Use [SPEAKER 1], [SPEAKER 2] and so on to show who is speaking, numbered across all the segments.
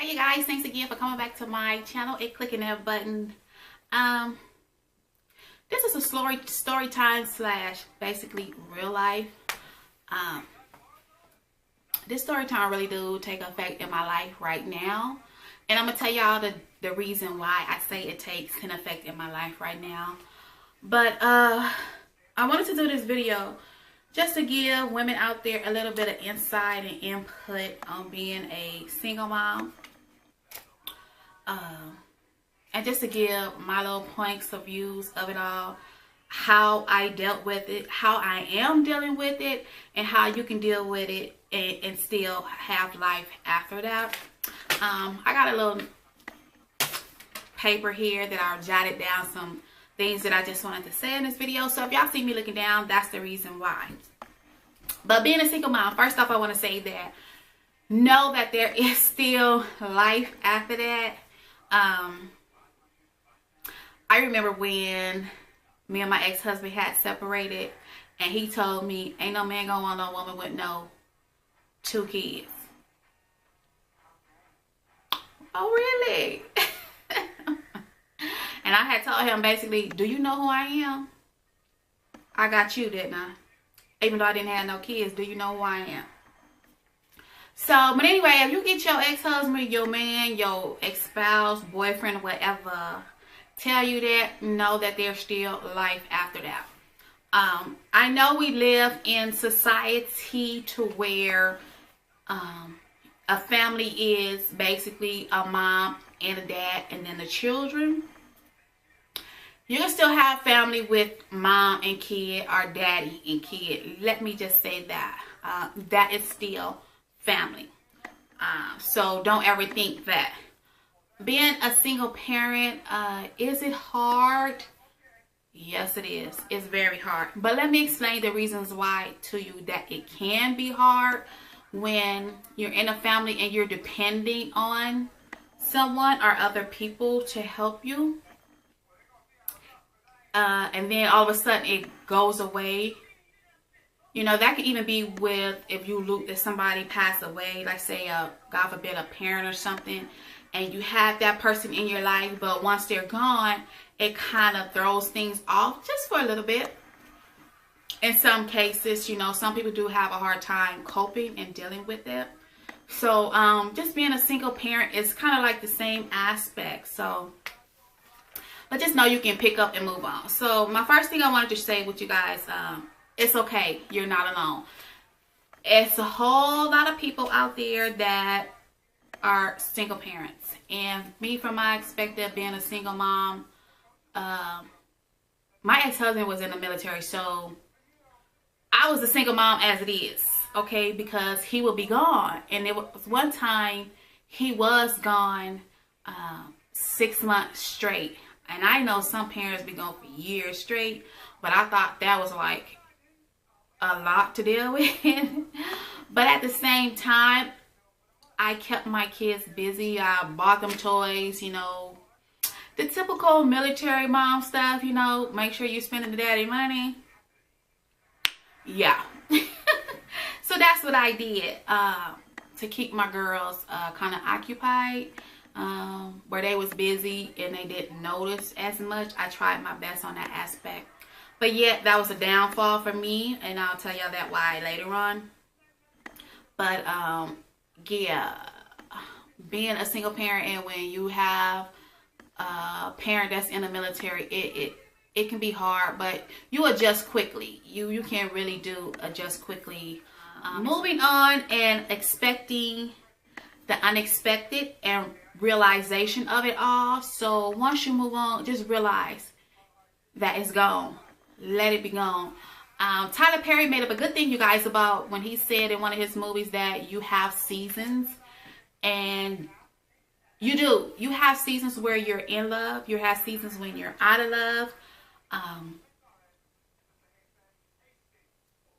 [SPEAKER 1] Hey you guys, thanks again for coming back to my channel and clicking that button. This is a story time slash basically real life. This story time really do take effect in my life right now, and I'm gonna tell y'all the reason why I say it takes an effect in my life right now. But I wanted to do this video just to give women out there a little bit of insight and input on being a single mom. And just to give my little points of views of it all, how I dealt with it, how I am dealing with it, and how you can deal with it and still have life after that. I got a little paper here that I jotted down some things that I just wanted to say in this video. So if y'all see me looking down, that's the reason why. But being a single mom, first off, I want to say that know that there is still life after that. I remember when me and my ex-husband had separated, and he told me, ain't no man gonna want no woman with no 2 kids. Oh, really? And I had told him basically, do you know who I am? I got you, didn't I? Even though I didn't have no kids, do you know who I am? So, but anyway, if you get your ex-husband, your man, your ex-spouse, boyfriend, whatever, tell you that, know that there's still life after that. I know we live in society to where a family is basically a mom and a dad and then the children. You can still have family with mom and kid or daddy and kid. Let me just say that. That is still family. So don't ever think that. Being a single parent, is it hard? Yes, it is. It's very hard. But let me explain the reasons why to you that it can be hard when you're in a family and you're depending on someone or other people to help you. And then all of a sudden it goes away. You know, that could even be with if somebody passed away, like say, God forbid, a parent or something, and you have that person in your life, but once they're gone, it kind of throws things off just for a little bit. In some cases, you know, some people do have a hard time coping and dealing with it. So, just being a single parent is kind of like the same aspect. So, but just know you can pick up and move on. So, my first thing I wanted to say with you guys, it's okay. You're not alone. It's a whole lot of people out there that are single parents. And me, from my perspective, being a single mom, my ex-husband was in the military, so I was a single mom as it is, okay, because he would be gone. And there was one time he was gone 6 months straight. And I know some parents be gone for years straight, but I thought that was like a lot to deal with. But at the same time, I kept my kids busy. I bought them toys, you know, the typical military mom stuff, you know, make sure you're spending the daddy money. Yeah. So that's what I did to keep my girls kind of occupied, where they was busy and they didn't notice as much. I tried my best on that aspect. But yet, that was a downfall for me, and I'll tell y'all that why later on. But, yeah, being a single parent, and when you have a parent that's in the military, it can be hard, but you adjust quickly. You can really adjust quickly. Moving on and expecting the unexpected and realization of it all. So once you move on, just realize that it's gone. Let it be gone. Tyler Perry made up a good thing, you guys, about when he said in one of his movies that you have seasons. And you do. You have seasons where you're in love. You have seasons when you're out of love.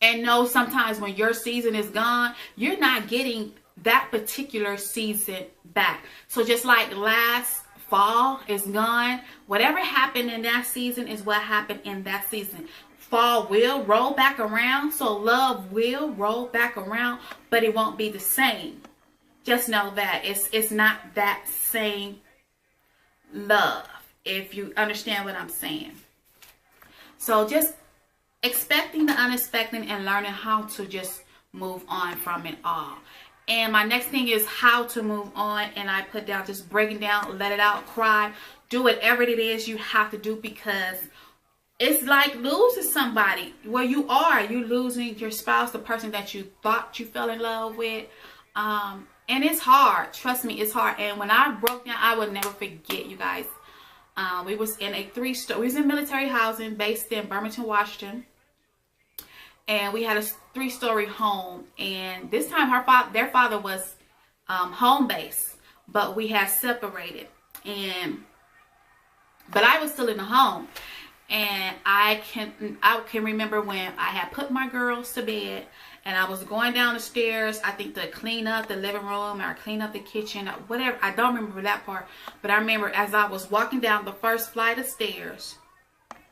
[SPEAKER 1] And know sometimes when your season is gone, you're not getting that particular season back. So just like last fall is gone, whatever happened in that season is what happened in that season. Fall will roll back around, so love will roll back around, but it won't be the same. just know that it's not that same love, if you understand what I'm saying. So just expecting the unexpected and learning how to just move on from it all. And my next thing is how to move on. And I put down just breaking down, let it out, cry, do whatever it is you have to do, because it's like losing somebody. Where you are, you losing your spouse, the person that you thought you fell in love with. And it's hard. Trust me, it's hard. And when I broke down, I will never forget, you guys. We was in a we was in military housing based in Burlington, Washington. And we had a 3-story home. And this time their father was home base, but we had separated. But I was still in the home. And I can remember when I had put my girls to bed and I was going down the stairs, I think, to clean up the living room or clean up the kitchen or whatever. I don't remember that part, but I remember as I was walking down the first flight of stairs,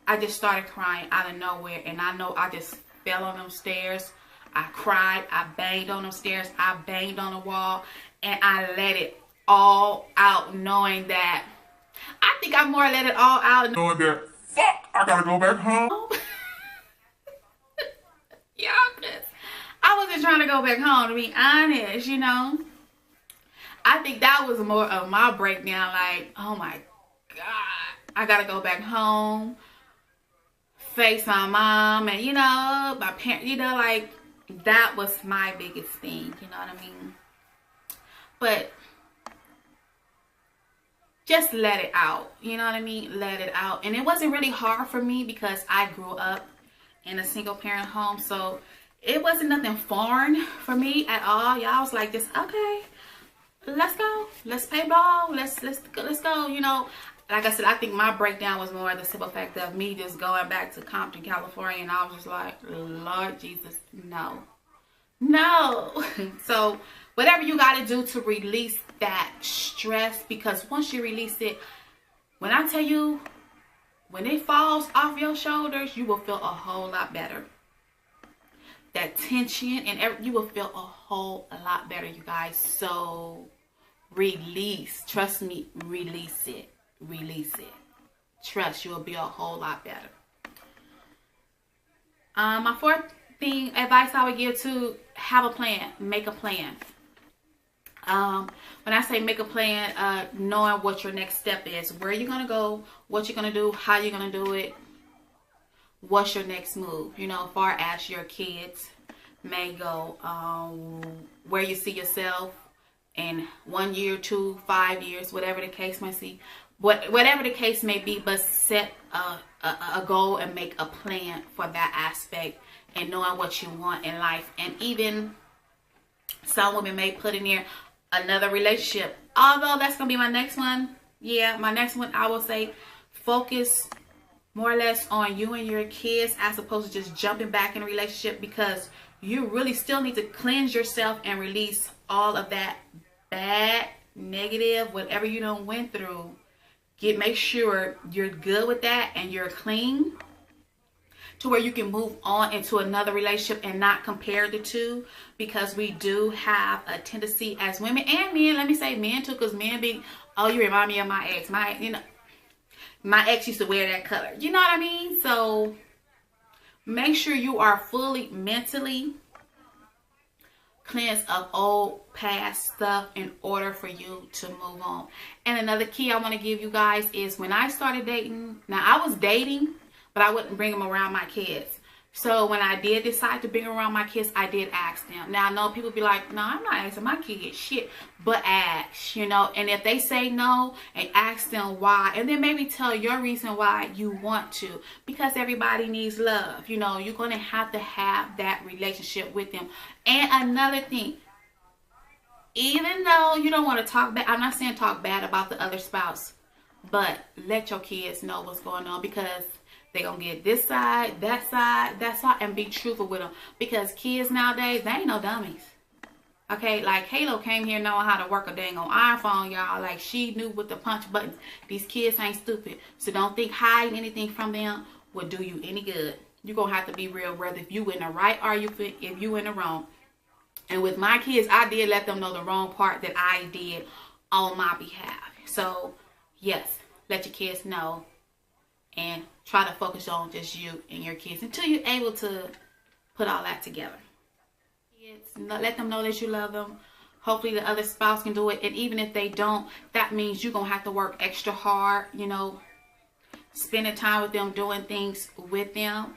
[SPEAKER 1] I just started crying out of nowhere. And I know I just fell on them stairs. I cried. I banged on them stairs. I banged on the wall. And I let it all out, knowing that I think I more let it all out.
[SPEAKER 2] Knowing that, fuck, I gotta go back home.
[SPEAKER 1] Yeah, I wasn't trying to go back home, to be honest, you know. I think that was more of my breakdown, like, oh my God, I gotta go back home, face my mom, and, you know, my parents, you know, like, that was my biggest thing, you know what I mean? But just let it out, you know what I mean? Let it out. And it wasn't really hard for me because I grew up in a single parent home, so it wasn't nothing foreign for me at all. Y'all was like this, okay, let's go, let's play ball, let's go, you know. Like I said, I think my breakdown was more the simple fact of me just going back to Compton, California, and I was just like, Lord Jesus, no. So whatever you got to do to release that stress, because once you release it, when I tell you, when it falls off your shoulders, you will feel a whole lot better. That tension and you will feel a whole lot better, you guys. So release. Trust me, release it. Release it. Trust, you will be a whole lot better. My fourth thing, advice I would give to have a plan. Make a plan. When I say make a plan, knowing what your next step is, where you're going to go, what you're going to do, how you're going to do it, what's your next move, you know, as far as your kids may go, where you see yourself in 1 year, 2, 5 years, whatever the case may be, whatever the case may be, but set a goal and make a plan for that aspect and knowing what you want in life. And even some women may put in there another relationship, although that's gonna be my next one. Yeah, my next one, I will say focus more or less on you and your kids as opposed to just jumping back in a relationship, because you really still need to cleanse yourself and release all of that bad, negative, whatever you done went through. Make sure you're good with that and you're clean to where you can move on into another relationship and not compare the two, because we do have a tendency as women and men, let me say men too, because men be, oh, you remind me of my ex. You know, my ex used to wear that color. You know what I mean? So make sure you are fully mentally cleansed of old past stuff in order for you to move on. And another key I want to give you guys is when I started dating, now I was dating, but I wouldn't bring them around my kids. So when I did decide to bring around my kids, I did ask them. Now I know people be like, no, I'm not asking my kids shit, but ask, you know. And if they say no, and ask them why, and then maybe tell your reason why you want to, because everybody needs love. You know, you're going to have that relationship with them. And another thing, even though you don't want to talk bad, I'm not saying talk bad about the other spouse, but let your kids know what's going on, because they're going to get this side, that side, and be truthful with them. Because kids nowadays, they ain't no dummies. Okay, like Halo came here knowing how to work a dang on iPhone, y'all. Like, she knew what to punch buttons. These kids ain't stupid. So don't think hiding anything from them will do you any good. You're going to have to be real, whether if you in the right or if you in the wrong. And with my kids, I did let them know the wrong part that I did on my behalf. So, yes, let your kids know and try to focus on just you and your kids until you're able to put all that together. Let them know that you love them. Hopefully the other spouse can do it. And even if they don't, that means you're going to have to work extra hard, you know, spending time with them, doing things with them.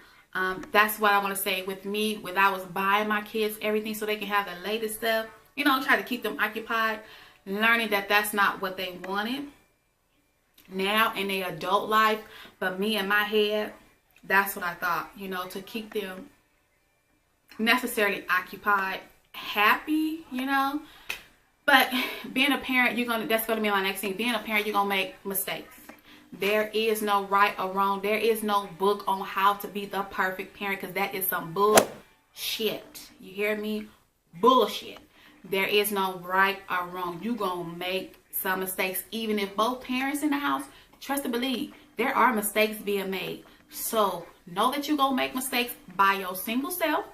[SPEAKER 1] That's what I want to say with me. When I was buying my kids everything so they can have the latest stuff, you know, try to keep them occupied, learning that that's not what they wanted now in their adult life. But me in my head, that's what I thought, you know, to keep them necessarily occupied, happy, you know. But being a parent, that's gonna be my next thing. Being a parent, you're gonna make mistakes. There is no right or wrong. There is no book on how to be the perfect parent, because that is some bullshit. You hear me? Bullshit. There is no right or wrong. You're gonna make some mistakes. Even if both parents in the house, trust and believe, there are mistakes being made. So know that you're gonna make mistakes by your single self.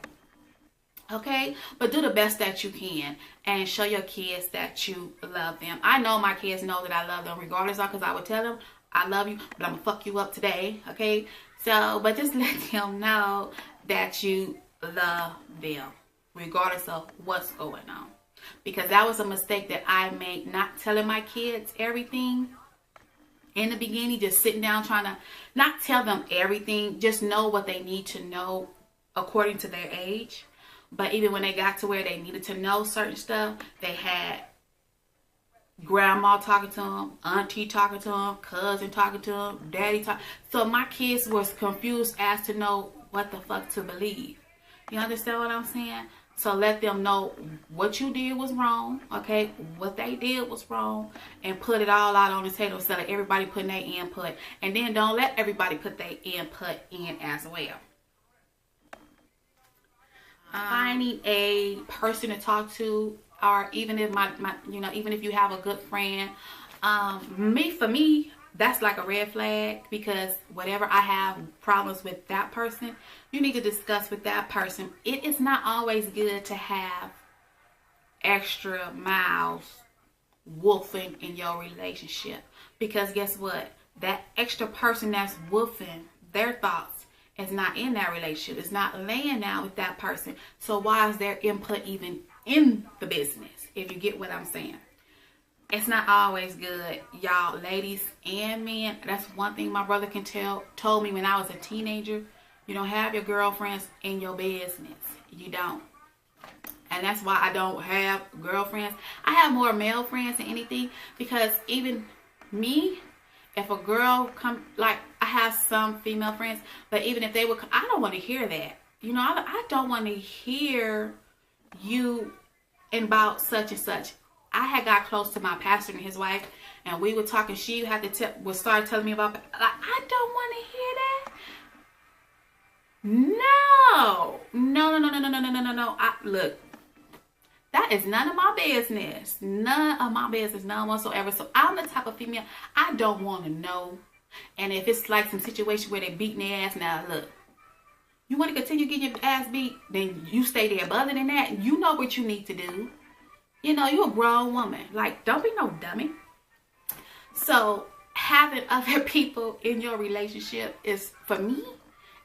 [SPEAKER 1] Okay, but do the best that you can and show your kids that you love them. I know my kids know that I love them regardless of, because I would tell them, I love you, but I'm gonna fuck you up today. Okay, so but just let them know that you love them regardless of what's going on, because that was a mistake that I made, not telling my kids everything in the beginning, just sitting down trying to not tell them everything, just know what they need to know according to their age. But even when they got to where they needed to know certain stuff, they had grandma talking to them, auntie talking to them, cousin talking to them, daddy talking. So my kids was confused as to know what the fuck to believe. You understand what I'm saying? So let them know what you did was wrong, okay? What they did was wrong, and put it all out on the table instead of everybody putting their input. And then don't let everybody put their input in as well. Finding a person to talk to, or even if even if you have a good friend, for me, that's like a red flag, because whatever I have problems with that person, you need to discuss with that person. It is not always good to have extra miles wolfing in your relationship, because guess what? That extra person that's wolfing their thoughts is not in that relationship. It's not laying down with that person. So why is their input even in the business? If you get what I'm saying. It's not always good, y'all, ladies and men. That's one thing my brother told me when I was a teenager. You don't have your girlfriends in your business. You don't. And that's why I don't have girlfriends. I have more male friends than anything, because even me, if a girl come, like I have some female friends, but even if they would, I don't want to hear that. You know, I don't want to hear you about such and such. I had got close to my pastor and his wife, and we were talking. She had to would start telling me about. Like, I don't want to hear that. No. Look, that is none of my business. None of my business, none whatsoever. So I'm the type of female, I don't want to know. And if it's like some situation where they beating their ass, now look, you want to continue getting your ass beat, then you stay there. But other than that, you know what you need to do. You know, you're a grown woman. Like, don't be no dummy. So having other people in your relationship is, for me,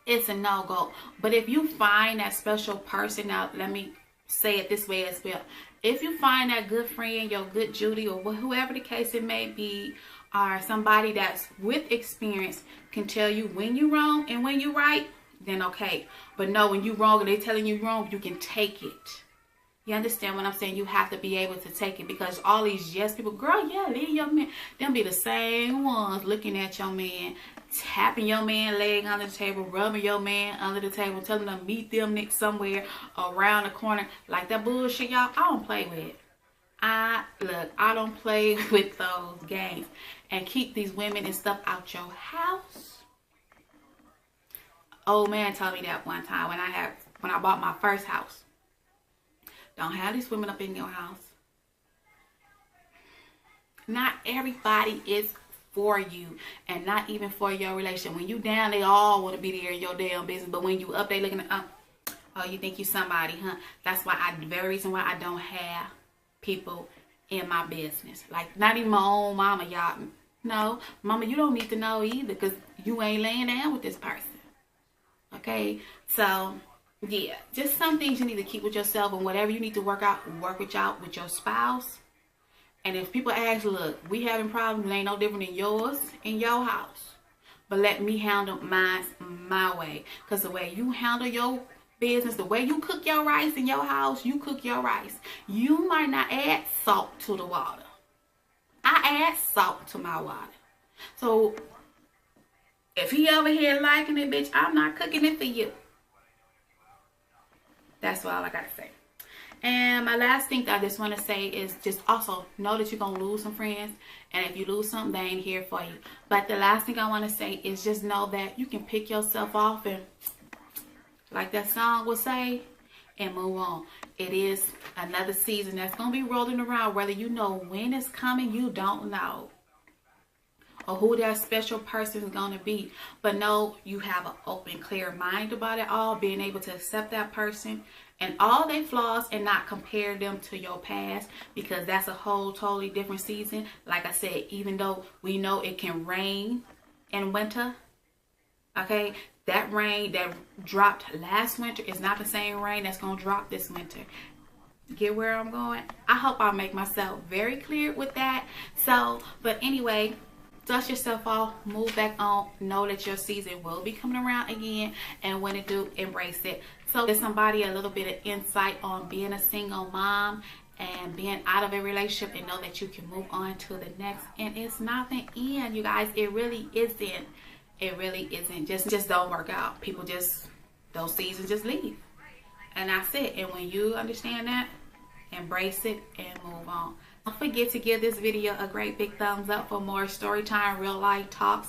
[SPEAKER 1] it's a no-go. But if you find that special person, now let me say it this way as well. If you find that good friend, your good Judy, or whoever the case it may be, or somebody that's with experience can tell you when you're wrong and when you're right, then okay. But no, when you're wrong and they're telling you wrong, you can take it. You understand what I'm saying? You have to be able to take it, because all these yes people, girl, yeah, leave your man. Them be the same ones looking at your man, tapping your man leg under the table, rubbing your man under the table, telling them meet them next somewhere around the corner. Like that bullshit, y'all, I don't play with. I don't play with those games. And keep these women and stuff out your house. Old man told me that one time when I bought my first house. Don't have these women up in your house. Not everybody is for you, and not even for your relation. When you down, they all want to be there in your damn business. But when you up, they looking at, Oh, you think you somebody, huh? That's why the very reason why I don't have people in my business. Like, not even my own mama, y'all. No, mama, you don't need to know either, because you ain't laying down with this person. Okay? So, yeah, just some things you need to keep with yourself, and whatever you need to work with your spouse. And if people ask, look, we having problems, it ain't no different than yours in your house. But let me handle mine my way. Because the way you handle your business, the way you cook your rice in your house, you cook your rice. You might not add salt to the water. I add salt to my water. So if he over here liking it, bitch, I'm not cooking it for you. That's all I gotta say. And my last thing that I just want to say is just also know that you're going to lose some friends. And if you lose something, they ain't here for you. But the last thing I want to say is just know that you can pick yourself off and, like that song will say, and move on. It is another season that's going to be rolling around. Whether you know when it's coming, you don't know. Or who that special person is going to be. But know you have an open, clear mind about it all. Being able to accept that person and all their flaws and not compare them to your past. Because that's a whole totally different season. Like I said, even though we know it can rain in winter. Okay, that rain that dropped last winter is not the same rain that's going to drop this winter. Get where I'm going? I hope I make myself very clear with that. So, but anyway, dust yourself off, move back on, know that your season will be coming around again, and when it do, embrace it. So give somebody a little bit of insight on being a single mom and being out of a relationship, and know that you can move on to the next. And it's not the end, you guys. It really isn't. It really isn't. Just don't work out. People just, those seasons just leave. And that's it. And when you understand that, embrace it and move on. Don't forget to give this video a great big thumbs up for more story time, real life talks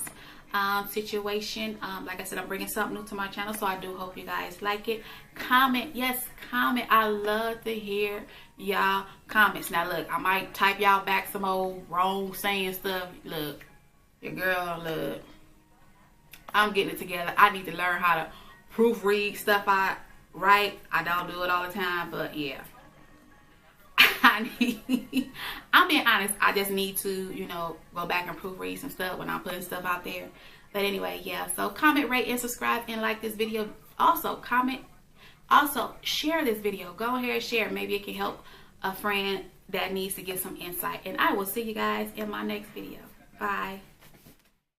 [SPEAKER 1] situation. Like I said, I'm bringing something new to my channel, so I do hope you guys like it. Comment. Yes, comment. I love to hear y'all comments. Now look, I might type y'all back some old wrong saying stuff. Look, your girl, look, I'm getting it together. I need to learn how to proofread stuff out right. I don't do it all the time, but yeah. I'm being honest. I just need to, you know, go back and proofread some stuff when I'm putting stuff out there. But anyway, yeah. So comment, rate, and subscribe, and like this video. Also, comment. Also, share this video. Go ahead and share. Maybe it can help a friend that needs to get some insight. And I will see you guys in my next video. Bye.